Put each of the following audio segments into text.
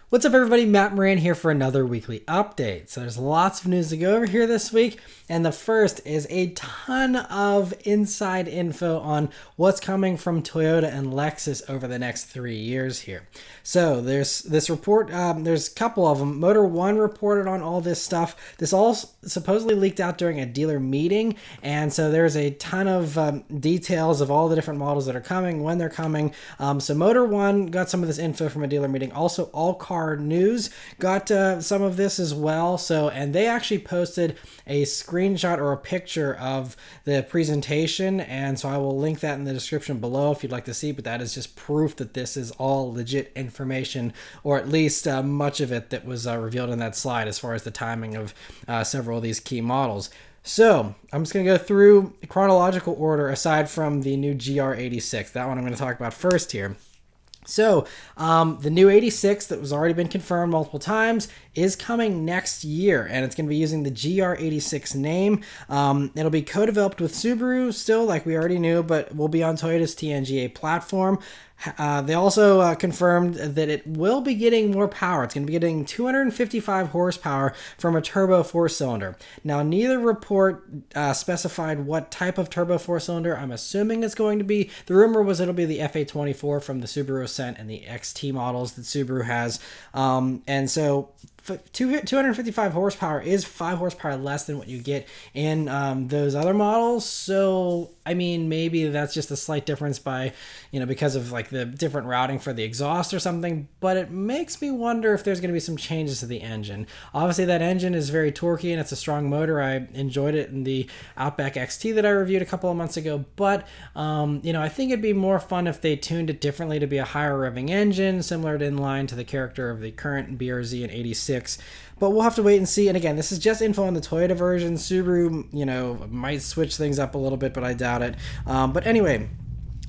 What's up, everybody? Matt Maran here for another weekly update. So there's lots of news to go over here this week, and the first is a ton of inside info on what's coming from Toyota and Lexus over the next 3 years here. So there's this report, there's a couple of them. Motor One reported on all this stuff. This all supposedly leaked out during a dealer meeting, and so there's a ton of details of all the different models that are coming, when they're coming. So Motor One got some of this info from a dealer meeting. Also, All Car News got some of this as well. So, and they actually posted a screenshot or a picture of the presentation, and so I will link that in the description below if you'd like to see. But that is just proof that this is all legit information, or at least much of it that was revealed in that slide as far as the timing of several of these key models. So I'm just going to go through chronological order aside from the new GR86. That one I'm going to talk about first here. So the new 86 that was already been confirmed multiple times is coming next year, and it's going to be using the GR86 name. It'll be co-developed with Subaru still, like we already knew, but will be on Toyota's TNGA platform. They also confirmed that it will be getting more power. It's going to be getting 255 horsepower from a turbo four-cylinder. Now, neither report specified what type of turbo four-cylinder. I'm assuming it's going to be, the rumor was it'll be the FA24 from the Subaru Ascent and the XT models that Subaru has. And so 255 horsepower is 5 horsepower less than what you get in those other models. So, I mean, maybe that's just a slight difference by, because of like the different routing for the exhaust or something, but it makes me wonder if there's going to be some changes to the engine. Obviously, that engine is very torquey and it's a strong motor. I enjoyed it in the Outback XT that I reviewed a couple of months ago, but, I think it'd be more fun if they tuned it differently to be a higher revving engine, similar to in line to the character of the current BRZ and 86. But we'll have to wait and see. And again, this is just info on the Toyota version. Subaru, might switch things up a little bit, but I doubt it. But anyway,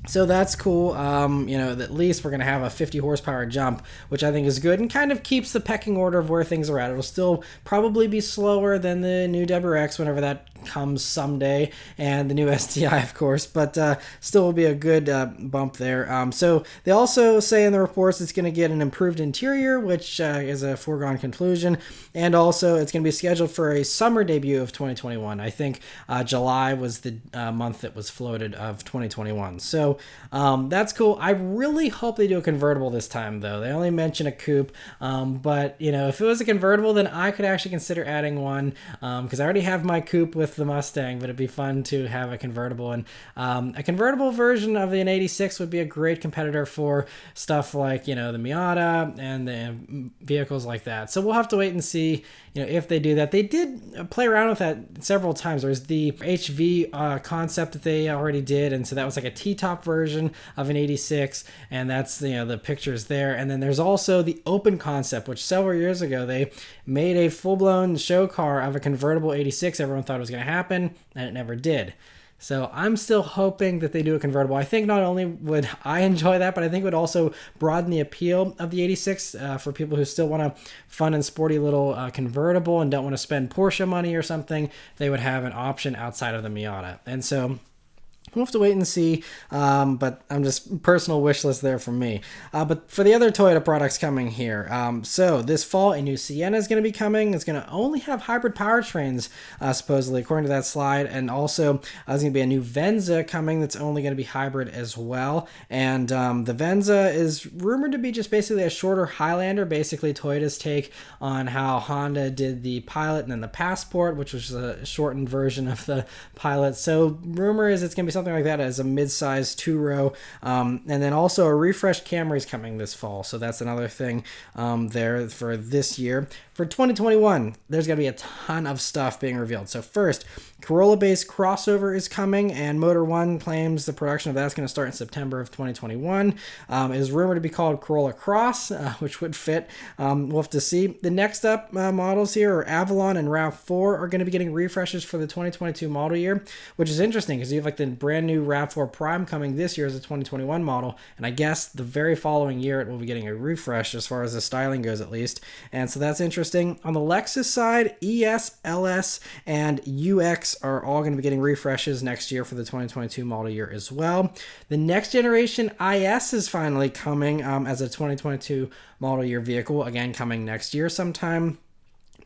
so that's cool. At least we're going to have a 50 horsepower jump, which I think is good and kind of keeps the pecking order of where things are at. It'll still probably be slower than the new WRX whenever that comes someday, and the new STI, of course, but still will be a good bump there. So they also say in the reports it's going to get an improved interior, which is a foregone conclusion, and also it's going to be scheduled for a summer debut of 2021. I think July was the month that was floated of 2021. So that's cool. I really hope they do a convertible this time, though. They only mention a coupe, but if it was a convertible, then I could actually consider adding one, because I already have my coupe with the Mustang, but it'd be fun to have a convertible. And a convertible version of the 86 would be a great competitor for stuff like the Miata and the vehicles like that. So we'll have to wait and see if they do that. They did play around with that several times. There's the HV concept that they already did, and so that was like a T-top version of an 86, and that's the pictures there. And then there's also the open concept, which several years ago they made a full-blown show car of a convertible 86. Everyone thought it was going to happen, and it never did. So I'm still hoping that they do a convertible. I think not only would I enjoy that, but I think it would also broaden the appeal of the 86 for people who still want a fun and sporty little convertible and don't want to spend Porsche money or something. They would have an option outside of the Miata. And so we'll have to wait and see, but I'm just personal wish list there from me. But for the other Toyota products coming here, so this fall, a new Sienna is going to be coming. It's going to only have hybrid powertrains, supposedly, according to that slide. And also, there's going to be a new Venza coming that's only going to be hybrid as well. And the Venza is rumored to be just basically a shorter Highlander, basically Toyota's take on how Honda did the Pilot and then the Passport, which was a shortened version of the Pilot. So rumor is it's going to be something like that as a mid-size two-row, and then also a refreshed Camry is coming this fall, so that's another thing there for this year. For 2021, there's going to be a ton of stuff being revealed. So first, Corolla-based crossover is coming, and Motor One claims the production of that's going to start in September of 2021. It is rumored to be called Corolla Cross, which would fit. We'll have to see. The next up models here are Avalon and RAV4 are going to be getting refreshes for the 2022 model year, which is interesting because you have like the brand new RAV4 Prime coming this year as a 2021 model, and I guess the very following year it will be getting a refresh as far as the styling goes at least, and so that's interesting. On the Lexus side, ES, LS, and UX are all going to be getting refreshes next year for the 2022 model year as well. The next generation IS is finally coming as a 2022 model year vehicle, again coming next year sometime.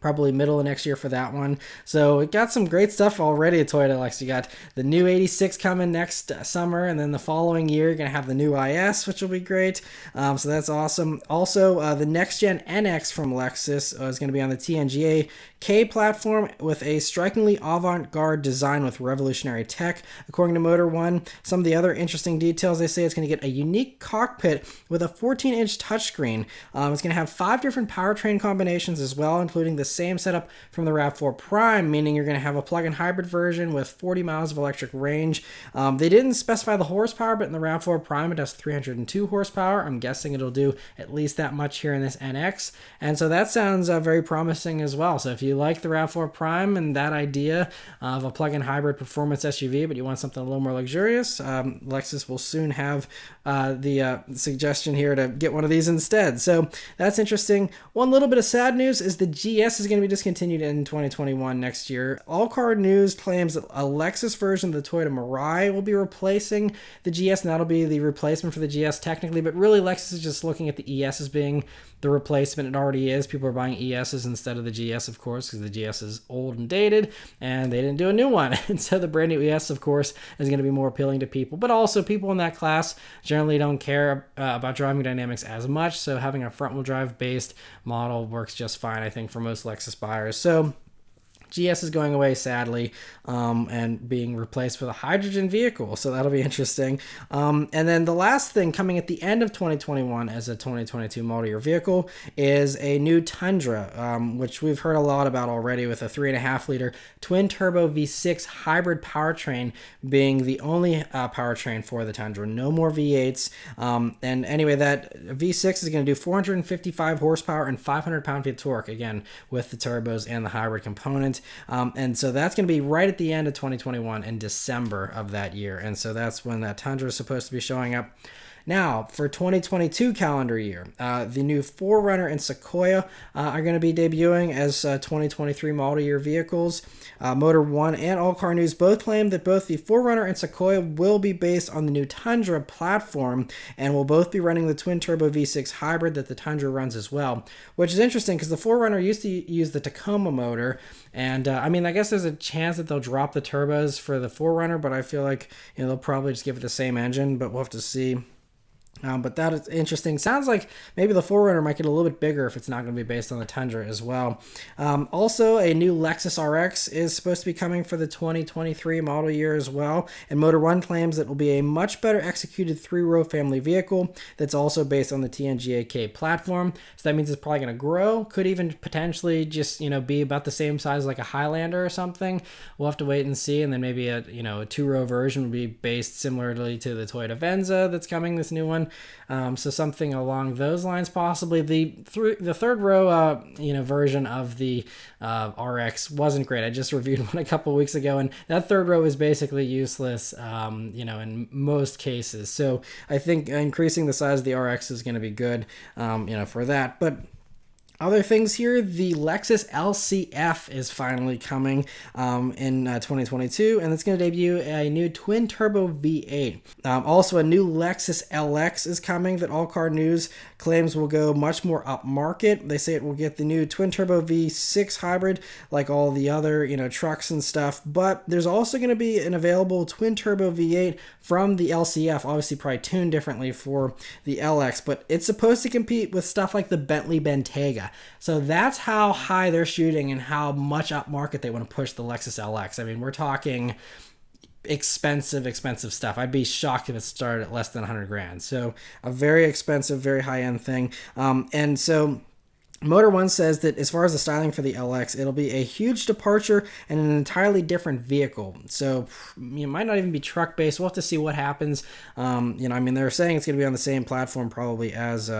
Probably middle of next year for that one. So it got some great stuff already at Toyota Lexus. You got the new 86 coming next summer, and then the following year you're going to have the new IS, which will be great. So that's awesome. Also, the next gen NX from Lexus is going to be on the TNGA K platform with a strikingly avant-garde design with revolutionary tech, according to Motor One. Some of the other interesting details, they say it's going to get a unique cockpit with a 14-inch touchscreen. It's going to have 5 different powertrain combinations as well, including the same setup from the RAV4 Prime, meaning you're going to have a plug-in hybrid version with 40 miles of electric range. They didn't specify the horsepower, but in the RAV4 Prime it has 302 horsepower. I'm guessing it'll do at least that much here in this NX, and so that sounds very promising as well. So if you like the RAV4 Prime and that idea of a plug-in hybrid performance SUV, but you want something a little more luxurious, Lexus will soon have the suggestion here to get one of these instead. So that's interesting. One little bit of sad news is the GS is going to be discontinued in 2021 next year. All Car News claims that a Lexus version of the Toyota Maran will be replacing the GS, and that'll be the replacement for the GS technically, but really Lexus is just looking at the ES as being the replacement. It already is. People are buying ESs instead of the GS, of course, because the GS is old and dated, and they didn't do a new one. And so the brand new ES, of course, is going to be more appealing to people, but also people in that class generally don't care about driving dynamics as much, so having a front-wheel drive based model works just fine, I think, for most Lexus buyers. So GS is going away, sadly, and being replaced with a hydrogen vehicle, so that'll be interesting. And then the last thing coming at the end of 2021 as a 2022 model year vehicle is a new Tundra, which we've heard a lot about already, with a 3.5-liter twin-turbo V6 hybrid powertrain being the only powertrain for the Tundra. No more V8s. And anyway, that V6 is going to do 455 horsepower and 500 pound-feet of torque, again, with the turbos and the hybrid component. And so that's going to be right at the end of 2021 in December of that year. And so that's when that Tundra is supposed to be showing up. Now, for 2022 calendar year, the new 4Runner and Sequoia are going to be debuting as 2023 model year vehicles. Motor One and All Car News both claim that both the 4Runner and Sequoia will be based on the new Tundra platform and will both be running the twin-turbo V6 hybrid that the Tundra runs as well, which is interesting because the 4Runner used to use the Tacoma motor, and I mean, I guess there's a chance that they'll drop the turbos for the 4Runner, but I feel like, you know, they'll probably just give it the same engine, but we'll have to see. But that is interesting. Sounds like maybe the 4Runner might get a little bit bigger if it's not going to be based on the Tundra as well. Also, a new Lexus RX is supposed to be coming for the 2023 model year as well. And Motor One claims that it will be a much better executed 3-row family vehicle that's also based on the TNGA-K platform. So that means it's probably going to grow. Could even potentially just, you know, be about the same size like a Highlander or something. We'll have to wait and see. And then maybe a 2-row version would be based similarly to the Toyota Venza that's coming, this new one. So something along those lines, possibly. The third row, version of the RX wasn't great. I just reviewed one a couple weeks ago, and that third row is basically useless, in most cases. So I think increasing the size of the RX is going to be good, for that. But other things here, the Lexus LCF is finally coming in 2022, and it's going to debut a new twin-turbo V8. Also, a new Lexus LX is coming that All Car News claims will go much more upmarket. They say it will get the new twin-turbo V6 hybrid like all the other, trucks and stuff, but there's also going to be an available twin-turbo V8 from the LCF, obviously probably tuned differently for the LX, but it's supposed to compete with stuff like the Bentley Bentayga. So that's how high they're shooting and how much upmarket they want to push the Lexus LX. I mean, we're talking expensive stuff. I'd be shocked if it started at less than $100,000. So a very expensive, very high-end thing. And so Motor One says that as far as the styling for the LX, it'll be a huge departure and an entirely different vehicle. So it might not even be truck-based. We'll have to see what happens. They're saying it's going to be on the same platform probably as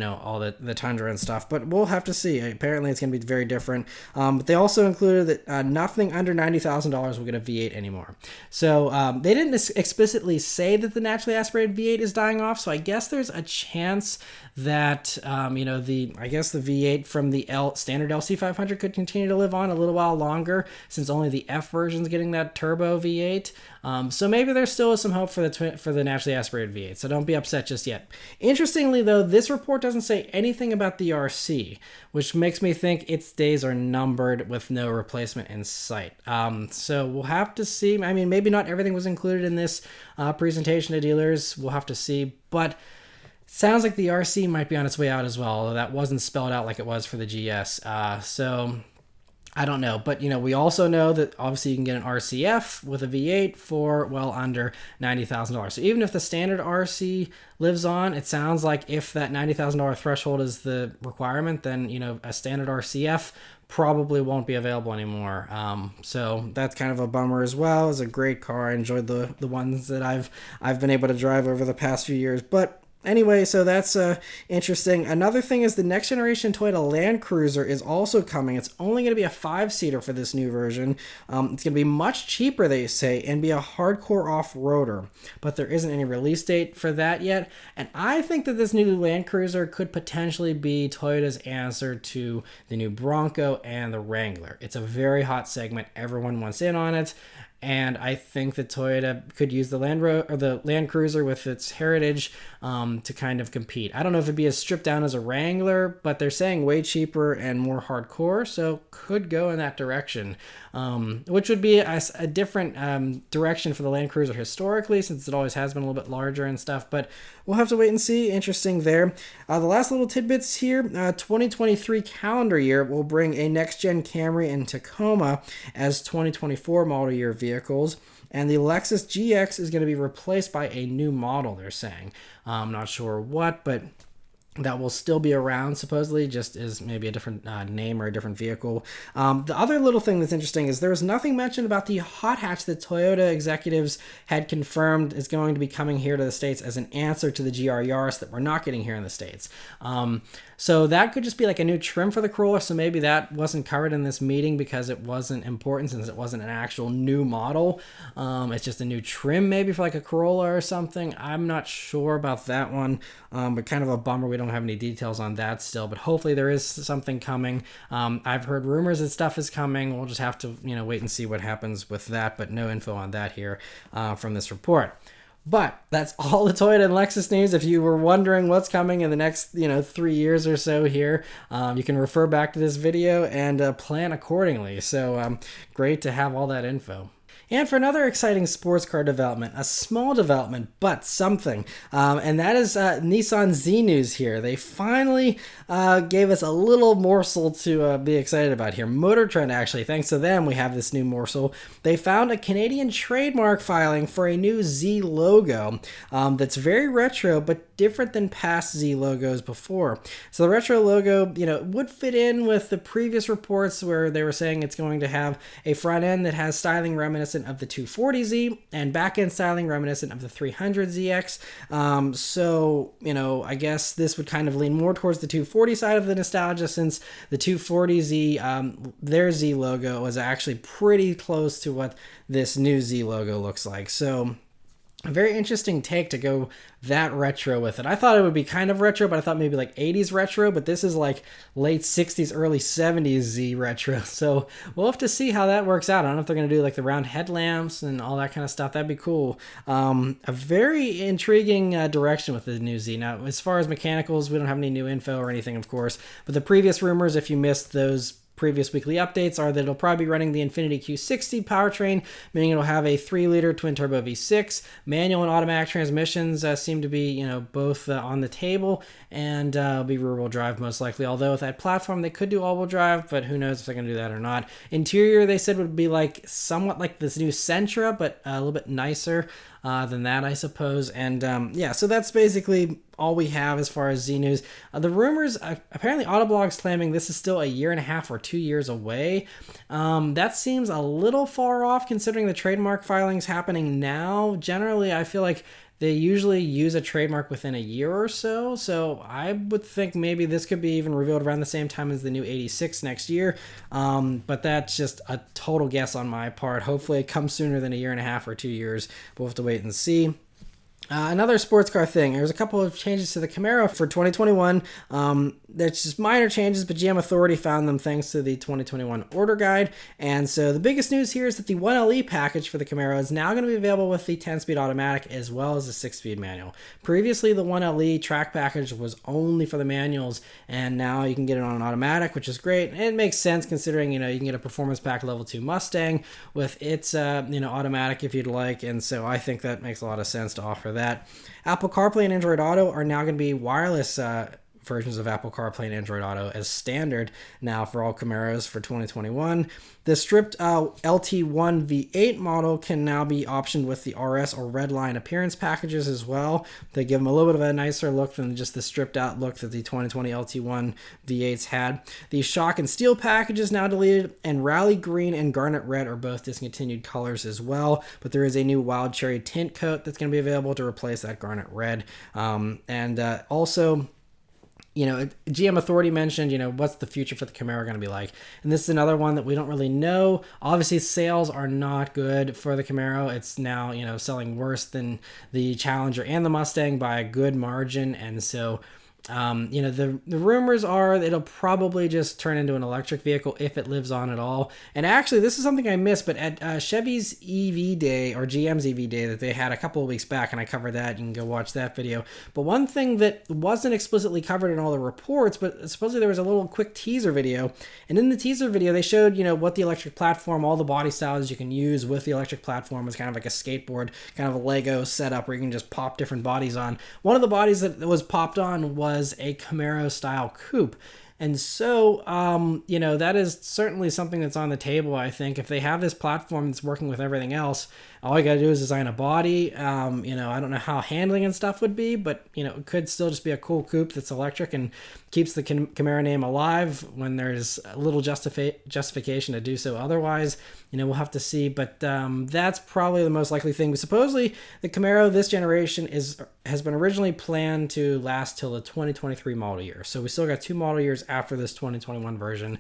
all the Tundra and stuff. But we'll have to see. Apparently, it's going to be very different. But they also included that nothing under $90,000 will get a V8 anymore. So they didn't explicitly say that the naturally aspirated V8 is dying off. So I guess there's a chance that the V8 from the standard LC500 could continue to live on a little while longer, since only the F version is getting that turbo V8. So maybe there still is some hope for the naturally aspirated V8. So don't be upset just yet. Interestingly, though, this report doesn't say anything about the RC, which makes me think its days are numbered with no replacement in sight. So we'll have to see. I mean, maybe not everything was included in this presentation to dealers. We'll have to see, but sounds like the RC might be on its way out as well, although that wasn't spelled out like it was for the GS. So I don't know. But, we also know that obviously you can get an RCF with a V8 for well under $90,000. So even if the standard RC lives on, it sounds like if that $90,000 threshold is the requirement, then, a standard RCF probably won't be available anymore. So that's kind of a bummer as well. It's a great car. I enjoyed the ones that I've been able to drive over the past few years. But anyway, so that's interesting. Another thing is the next generation Toyota Land Cruiser is also coming. It's only going to be a 5-seater for this new version. It's going to be much cheaper, they say, and be a hardcore off-roader. But there isn't any release date for that yet. And I think that this new Land Cruiser could potentially be Toyota's answer to the new Bronco and the Wrangler. It's a very hot segment. Everyone wants in on it. And I think that Toyota could use the Land Cruiser with its heritage to kind of compete. I don't know if it'd be as stripped down as a Wrangler, but they're saying way cheaper and more hardcore, so could go in that direction, which would be a different direction for the Land Cruiser historically, since it always has been a little bit larger and stuff. But we'll have to wait and see. Interesting there. The last little tidbits here, 2023 calendar year will bring a next-gen Camry and Tacoma as 2024 model year vehicles. And the Lexus GX is going to be replaced by a new model, they're saying. I'm not sure what, but that will still be around, supposedly, just as maybe a different name or a different vehicle. The other little thing that's interesting is there was nothing mentioned about the hot hatch that Toyota executives had confirmed is going to be coming here to the States as an answer to the GR Yaris that we're not getting here in the States. So that could just be like a new trim for the Corolla. So maybe that wasn't covered in this meeting because it wasn't important, since it wasn't an actual new model. It's just a new trim maybe for like a Corolla or something. I'm not sure about that one, but kind of a bummer we don't have any details on that still. But hopefully there is something coming. I've heard rumors that stuff is coming. We'll just have to wait and see what happens with that, but no info on that here from this report. But that's all the Toyota and Lexus news. If you were wondering what's coming in the next 3 years or so here, you can refer back to this video and plan accordingly. So great to have all that info. And for another exciting sports car development, a small development, but something, and that is Nissan Z news here. They finally gave us a little morsel to be excited about here. Motor Trend, actually, thanks to them, we have this new morsel. They found a Canadian trademark filing for a new Z logo that's very retro, but different than past Z logos before. So the retro logo, would fit in with the previous reports where they were saying it's going to have a front end that has styling reminiscent of the 240Z and back end styling reminiscent of the 300ZX. So, I guess this would kind of lean more towards the 240 side of the nostalgia, since the 240Z, their Z logo was actually pretty close to what this new Z logo looks like. So a very interesting take to go that retro with it. I thought it would be kind of retro, but I thought maybe like 80s retro, but this is like late 60s, early 70s Z retro. So we'll have to see how that works out. I don't know if they're going to do like the round headlamps and all that kind of stuff. That'd be cool. A very intriguing direction with the new Z. Now, as far as mechanicals, we don't have any new info or anything, of course, but the previous rumors, if you missed those previous weekly updates, are that it'll probably be running the Infiniti Q60 powertrain, meaning it'll have a 3-liter twin-turbo V6. Manual and automatic transmissions seem to be, both on the table, and be rear-wheel drive most likely. Although with that platform, they could do all-wheel drive, but who knows if they're going to do that or not. Interior, they said, would be like somewhat like this new Sentra, but a little bit nicer than that, I suppose. And yeah, so that's basically all we have as far as Z news. The rumors, apparently Autoblog's claiming this is still a 1.5 or 2 years away. That seems a little far off considering the trademark filings happening now. Generally, I feel like they usually use a trademark within a year or so. So I would think maybe this could be even revealed around the same time as the new 86 next year. But that's just a total guess on my part. Hopefully it comes sooner than a year and a half or 2 years. We'll have to wait and see. Another sports car thing. There's a couple of changes to the Camaro for 2021. There's just minor changes, but GM Authority found them thanks to the 2021 order guide. And so the biggest news here is that the 1LE package for the Camaro is now going to be available with the 10-speed automatic as well as the 6-speed manual. Previously, the 1LE track package was only for the manuals, and now you can get it on an automatic, which is great. And it makes sense considering, you can get a performance pack level 2 Mustang with its, automatic if you'd like. And so I think that makes a lot of sense to offer that. Apple CarPlay and Android Auto are now going to be wireless versions of Apple CarPlay and Android Auto as standard now for all Camaros for 2021. The stripped LT1 V8 model can now be optioned with the RS or Redline appearance packages as well. They give them a little bit of a nicer look than just the stripped out look that the 2020 LT1 V8s had. The shock and steel package is now deleted, and Rally Green and Garnet Red are both discontinued colors as well, but there is a new Wild Cherry tint coat that's going to be available to replace that Garnet Red. Also, GM Authority mentioned, what's the future for the Camaro going to be like? And this is another one that we don't really know. Obviously, sales are not good for the Camaro. It's now, selling worse than the Challenger and the Mustang by a good margin. And so, the rumors are that it'll probably just turn into an electric vehicle if it lives on at all. And actually, this is something I missed, but at Chevy's EV Day or GM's EV Day that they had a couple of weeks back, and I covered that. You can go watch that video. But one thing that wasn't explicitly covered in all the reports, but supposedly there was a little quick teaser video. And in the teaser video, they showed, what the electric platform, all the body styles you can use with the electric platform is kind of like a skateboard, kind of a Lego setup where you can just pop different bodies on. One of the bodies that was popped on was a Camaro style coupe. And so, that is certainly something that's on the table, I think. If they have this platform that's working with everything else, all you got to do is design a body. I don't know how handling and stuff would be, but, it could still just be a cool coupe that's electric and keeps the Camaro name alive when there's a little justification to do so otherwise. We'll have to see, but that's probably the most likely thing. But supposedly, the Camaro this generation has been originally planned to last till the 2023 model year. So we still got 2 model years after this 2021 version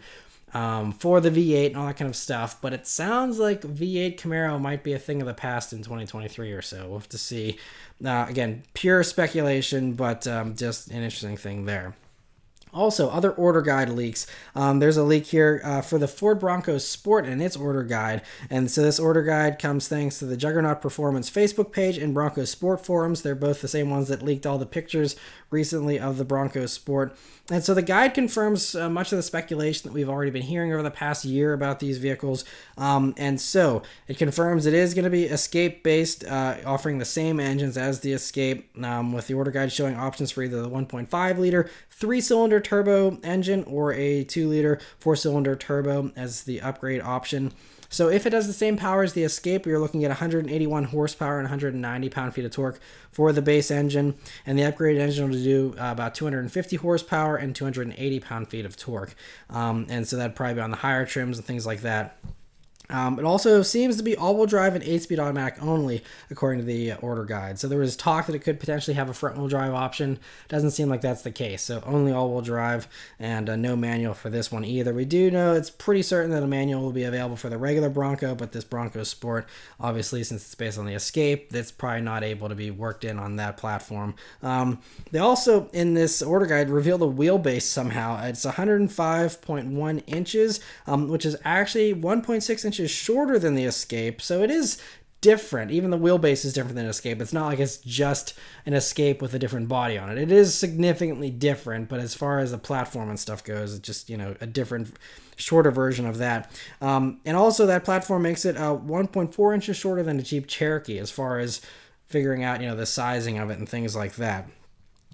for the V8 and all that kind of stuff. But it sounds like V8 Camaro might be a thing of the past in 2023 or so. We'll have to see. Again, pure speculation, but just an interesting thing there. Also, other order guide leaks. There's a leak here for the Ford Bronco Sport and its order guide. And so this order guide comes thanks to the Juggernaut Performance Facebook page and Bronco Sport forums. They're both the same ones that leaked all the pictures recently of the Bronco Sport. And so the guide confirms much of the speculation that we've already been hearing over the past year about these vehicles. And so it confirms it is going to be Escape-based, offering the same engines as the Escape, with the order guide showing options for either the 1.5-liter 3-cylinder turbo engine or a 2-liter 4-cylinder turbo as the upgrade option. So if it has the same power as the Escape, you're looking at 181 horsepower and 190 pound-feet of torque for the base engine. And the upgraded engine will do about 250 horsepower and 280 pound-feet of torque. And so that'd probably be on the higher trims and things like that. It also seems to be all-wheel drive and 8-speed automatic only, according to the order guide. So there was talk that it could potentially have a front-wheel drive option. Doesn't seem like that's the case. So only all-wheel drive and no manual for this one either. We do know it's pretty certain that a manual will be available for the regular Bronco, but this Bronco Sport, obviously, since it's based on the Escape, that's probably not able to be worked in on that platform. They also, in this order guide, reveal the wheelbase somehow. It's 105.1 inches, which is actually 1.6 inches shorter than the Escape, so it is different. Even the wheelbase is different than an Escape. It's not like it's just an Escape with a different body on it. It is significantly different, but as far as the platform and stuff goes, it's just, a different, shorter version of that. And also that platform makes it 1.4 inches shorter than a Jeep Cherokee as far as figuring out, the sizing of it and things like that.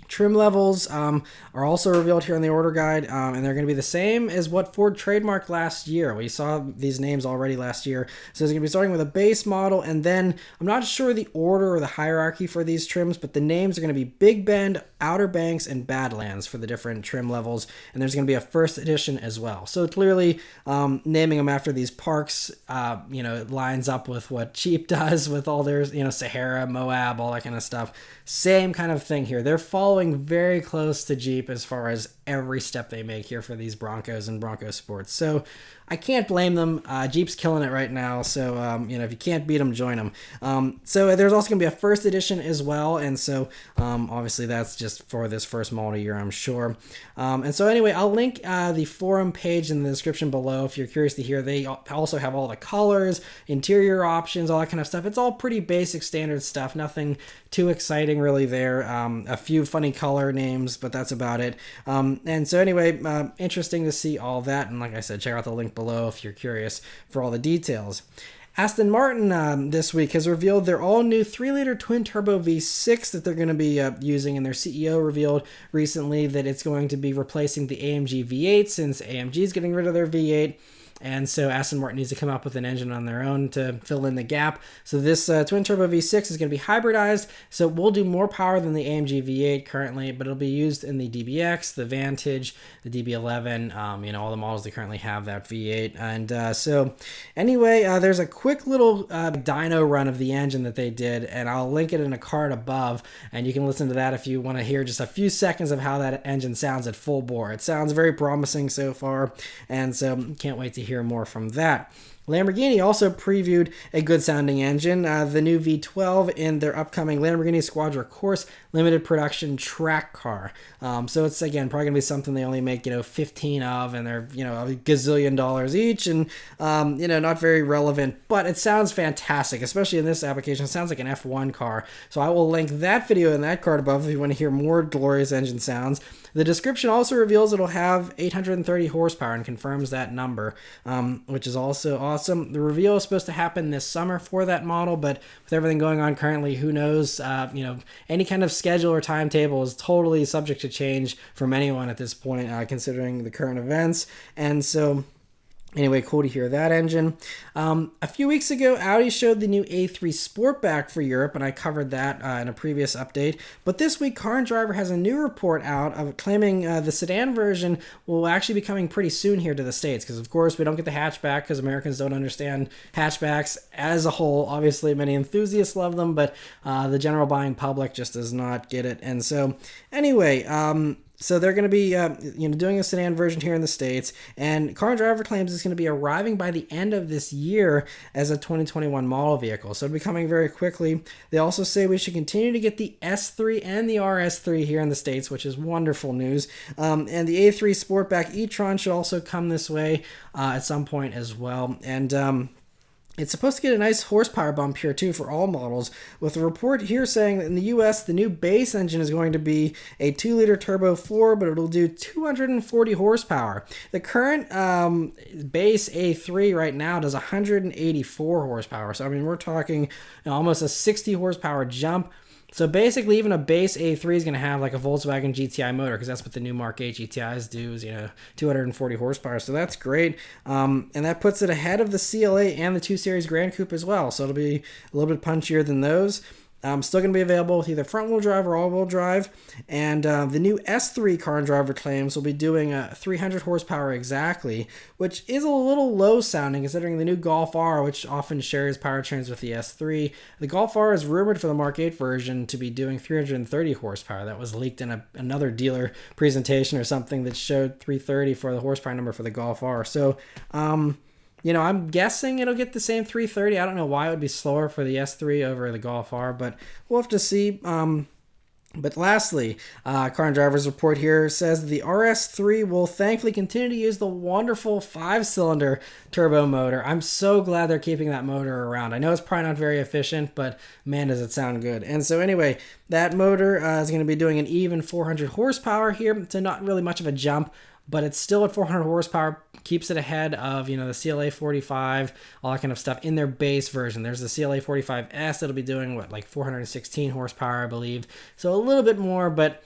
Trim levels are also revealed here in the order guide, and they're going to be the same as what Ford trademarked last year. We saw these names already last year. So it's going to be starting with a base model, and then I'm not sure the order or the hierarchy for these trims, but the names are going to be Big Bend, Outer Banks, and Badlands for the different trim levels, and there's going to be a first edition as well. So clearly, naming them after these parks, it lines up with what Jeep does with all their, Sahara, Moab, all that kind of stuff. Same kind of thing here. They're following very close to Jeep as far as every step they make here for these Broncos and Bronco Sports. So I can't blame them. Jeep's killing it right now. So, if you can't beat them, join them. So there's also going to be a first edition as well. And so obviously that's just for this first model year, I'm sure. And so anyway, I'll link the forum page in the description below if you're curious to hear. They also have all the colors, interior options, all that kind of stuff. It's all pretty basic standard stuff. Nothing too exciting really there. A few funny color names, but that's about it. And so anyway, interesting to see all that. And like I said, check out the link below if you're curious for all the details. Aston Martin this week has revealed their all-new 3-liter twin-turbo V6 that they're going to be using, and their CEO revealed recently that it's going to be replacing the AMG V8 since AMG is getting rid of their V8. And so Aston Martin needs to come up with an engine on their own to fill in the gap. So this twin-turbo V6 is going to be hybridized, so it will do more power than the AMG V8 currently, but it'll be used in the DBX, the Vantage, the DB11, all the models that currently have that V8. And so anyway, there's a quick little dyno run of the engine that they did, and I'll link it in a card above, and you can listen to that if you want to hear just a few seconds of how that engine sounds at full bore. It sounds very promising so far, and so can't wait to hear more from that. Lamborghini also previewed a good sounding engine, the new V12 in their upcoming Lamborghini Squadra Corse limited production track car. So it's, again, probably gonna be something they only make 15 of, and they're a gazillion dollars each, and not very relevant, but it sounds fantastic, especially in this application. It sounds like an F1 car. So I will link that video in that card above if you want to hear more glorious engine sounds. The description also reveals it'll have 830 horsepower and confirms that number, which is also awesome. The reveal is supposed to happen this summer for that model, but with everything going on currently, who knows? Any kind of schedule or timetable is totally subject to change from anyone at this point, considering the current events. And so anyway, cool to hear that engine. A few weeks ago, Audi showed the new A3 Sportback for Europe, and I covered that in a previous update. But this week, Car and Driver has a new report out of claiming the sedan version will actually be coming pretty soon here to the States, because of course we don't get the hatchback because Americans don't understand hatchbacks as a whole. Obviously, many enthusiasts love them, but the general buying public just does not get it. And so anyway, so they're going to be, doing a sedan version here in the States, and Car and Driver claims it's going to be arriving by the end of this year as a 2021 model vehicle. So it'll be coming very quickly. They also say we should continue to get the S3 and the RS3 here in the States, which is wonderful news. And the A3 Sportback e-tron should also come this way at some point as well. And it's supposed to get a nice horsepower bump here too for all models, with a report here saying that in the US, the new base engine is going to be a 2-liter turbo 4, but it'll do 240 horsepower. The current base A3 right now does 184 horsepower. So, we're talking almost a 60 horsepower jump. So basically, even a base A3 is going to have like a Volkswagen GTI motor, because that's what the new Mark 8 GTIs do, is 240 horsepower. So that's great, and that puts it ahead of the CLA and the 2 Series Grand Coupe as well. So it'll be a little bit punchier than those. Still going to be available with either front-wheel drive or all-wheel drive. And the new S3 Car and Driver claims will be doing 300 horsepower exactly, which is a little low-sounding considering the new Golf R, which often shares powertrains with the S3. The Golf R is rumored for the Mark 8 version to be doing 330 horsepower. That was leaked in another dealer presentation or something that showed 330 for the horsepower number for the Golf R. So, I'm guessing it'll get the same 330. I don't know why it would be slower for the S3 over the Golf R, but we'll have to see. But lastly, Car and Driver's report here says the RS3 will thankfully continue to use the wonderful 5-cylinder turbo motor. I'm so glad they're keeping that motor around. I know it's probably not very efficient, but man, does it sound good. And so anyway, that motor is going to be doing an even 400 horsepower here, so not really much of a jump, but it's still at 400 horsepower, keeps it ahead of, the CLA 45, all that kind of stuff in their base version. There's the CLA 45S that'll be doing, 416 horsepower, I believe. So a little bit more, but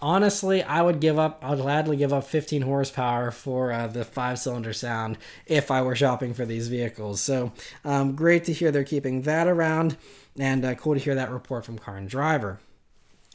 Honestly, I'll gladly give up 15 horsepower for the 5-cylinder sound if I were shopping for these vehicles. So great to hear they're keeping that around, and cool to hear that report from Car and Driver.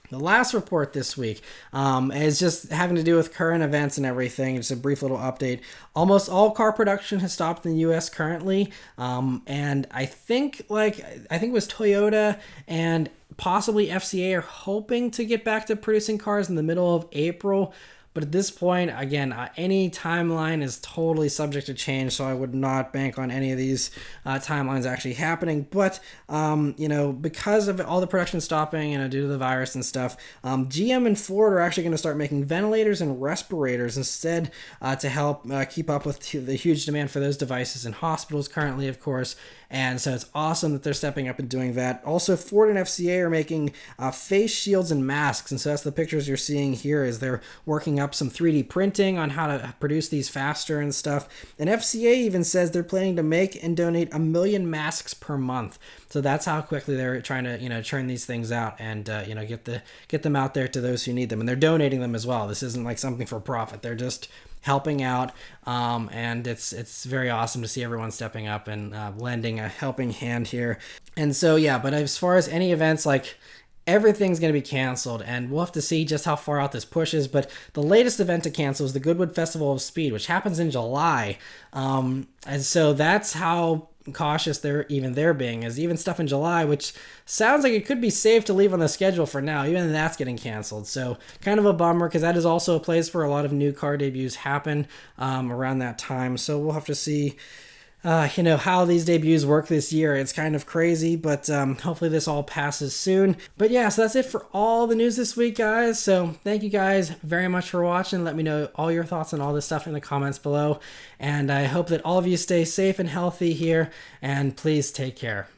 The last report this week is just having to do with current events and everything. Just a brief little update. Almost all car production has stopped in the U.S. currently, and I think it was Toyota and possibly FCA are hoping to get back to producing cars in the middle of April. But at this point, again, any timeline is totally subject to change, so I would not bank on any of these timelines actually happening. But, because of all the production stopping, due to the virus and stuff, GM and Ford are actually going to start making ventilators and respirators instead to help keep up with the huge demand for those devices in hospitals currently, of course. And so it's awesome that they're stepping up and doing that. Also, Ford and FCA are making face shields and masks. And so that's the pictures you're seeing here is they're working up some 3D printing on how to produce these faster and stuff. And FCA even says they're planning to make and donate 1 million masks per month. So that's how quickly they're trying to, churn these things out and, get them out there to those who need them. And they're donating them as well. This isn't like something for profit. They're just helping out, and it's very awesome to see everyone stepping up and lending a helping hand here. And so, yeah, but as far as any events, everything's going to be canceled, and we'll have to see just how far out this pushes. But the latest event to cancel is the Goodwood Festival of Speed, which happens in July. And so that's how cautious they're being, is even stuff in July, which sounds like it could be safe to leave on the schedule for now, even that's getting canceled. So kind of a bummer, because that is also a place where a lot of new car debuts happen around that time. So we'll have to see how these debuts work this year. It's kind of crazy, but hopefully this all passes soon. But yeah, so that's it for all the news this week, guys. So thank you guys very much for watching. Let me know all your thoughts on all this stuff in the comments below. And I hope that all of you stay safe and healthy here, and please take care.